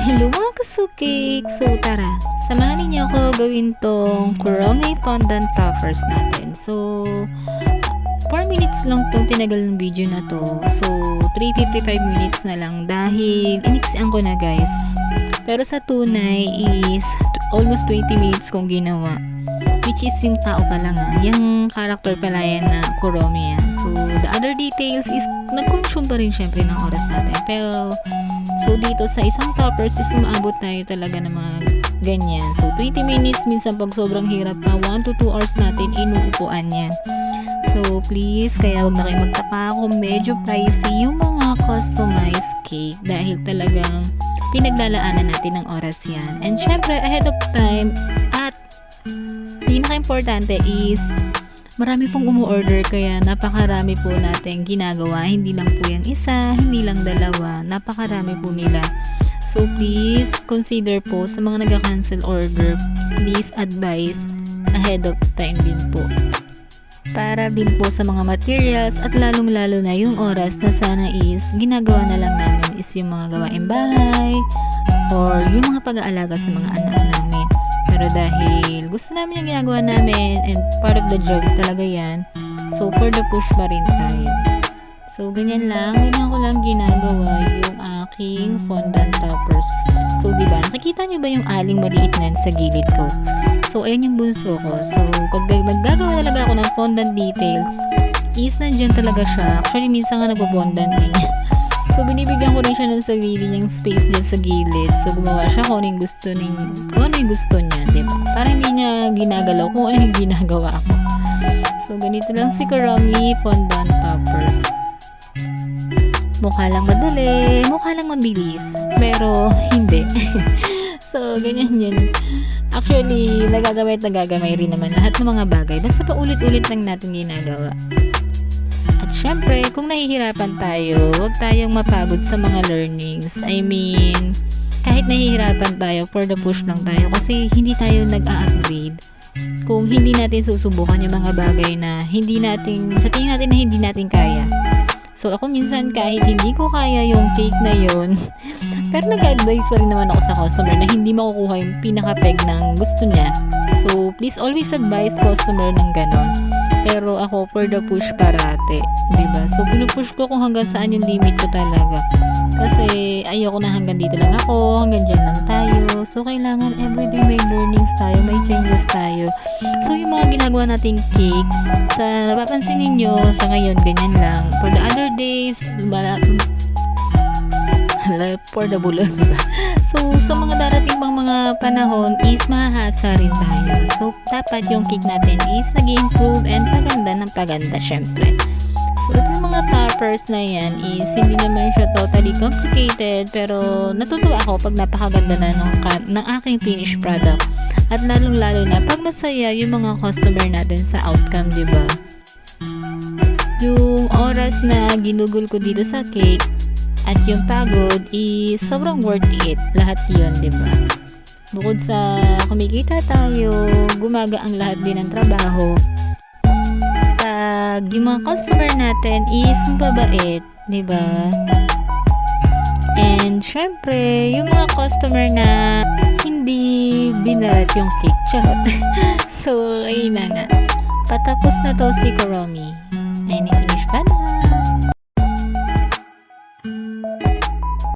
Hello mga kasukik! So tara, samahan niyo ako gawin tong Kuromi fondant toppers natin. So, 4 minutes lang tong tinagal ng video na to. So, 3:55 minutes na lang dahil iniksian ko na guys. Pero sa tunay is almost 20 minutes kong ginawa. Which is yung tao pa lang yung character pala yan na Kuromi yan. So, the other details is nag-consume pa rin syempre ng oras natin. Pero, so dito sa isang toppers is maabot tayo talaga ng mga ganyan. So, 20 minutes, minsan pag sobrang hirap pa, 1 to 2 hours natin inuupuan yan. So, please, kaya wag na kayo magtaka kung medyo pricey yung mga customized cake dahil talagang pinaglalaanan natin ng oras yan. And syempre, ahead of time at pinaka-importante is marami pong umu-order kaya napakarami po natin ginagawa. Hindi lang po yung isa, hindi lang dalawa. Napakarami po nila. So please consider po sa mga nag-cancel order, please advise ahead of time din po. Para din po sa mga materials at lalong-lalo na yung oras na sana is ginagawa na lang namin is yung mga gawaing bahay or yung mga pag-aalaga sa mga anak namin. Pero dahil gusto namin yung ginagawa namin and part of the job talaga yan, so for the push pa rin tayo. So ganyan ko lang ginagawa yung aking fondant toppers. So diba, nakikita nyo ba yung aling maliit na yan sa gilid ko? So ayan yung bunso ko. So pag naggagawa talaga ako ng fondant details, is nandyan talaga siya. Actually minsan nga nagpo-fondant din. So, binibigyan ko rin siya ng sarili niyang space dyan sa gilid. So, gumawa siya kung ano yung gusto niya, diba? Para hindi niya ginagalaw kung ano yung ginagawa ako. So, ganito lang si Kuromi fondant toppers. Mukha lang madali, mukha lang mabilis, pero hindi. So, ganyan yun. Actually, nagagamay at nagagamay rin naman lahat ng mga bagay. Basta pa ulit-ulit lang natin ginagawa. Siyempre, kung nahihirapan tayo, huwag tayong mapagod sa mga learnings. I mean, kahit nahihirapan tayo, for the push lang tayo kasi hindi tayo nag-a-upgrade. Kung hindi natin susubukan yung mga bagay na sa tingin natin na hindi natin kaya. So, ako minsan kahit hindi ko kaya yung cake na yun, pero nag-advise pa rin naman ako sa customer na hindi makukuha yung pinaka-peg ng gusto niya. So, please always advise customer ng ganon. Pero ako for the push parate, diba? So, pinupush ko kung hanggang saan yung limit ko talaga. Kasi, ayoko na hanggang dito lang ako, hanggang dyan lang tayo. So, kailangan everyday may learnings tayo, may changes tayo. So, yung mga ginagawa nating cake, sa napapansin ninyo, sa ngayon, ganyan lang. For the other days, for the bulot, diba? So, sa mga darating pang mga panahon is mahahasa rin tayo. So, dapat yung cake natin is nag-improve and paganda ng paganda, syempre. So, ito yung mga toppers na yan is hindi naman siya totally complicated pero natutuwa ako pag napakaganda na ng aking finished product. At lalong-lalo na pag masaya yung mga customer natin sa outcome, diba? Yung oras na ginugol ko dito sa cake at yung pagod is sobrang worth it. Lahat yun, diba? Bukod sa kumikita tayo, gumaga ang lahat din ng trabaho. Pag yung mga customer natin is mababait, diba? And syempre, yung mga customer na hindi binarat yung cake. Charot. So, ayun na nga. Patapos na to si Kuromi. Ayun, finish pa na.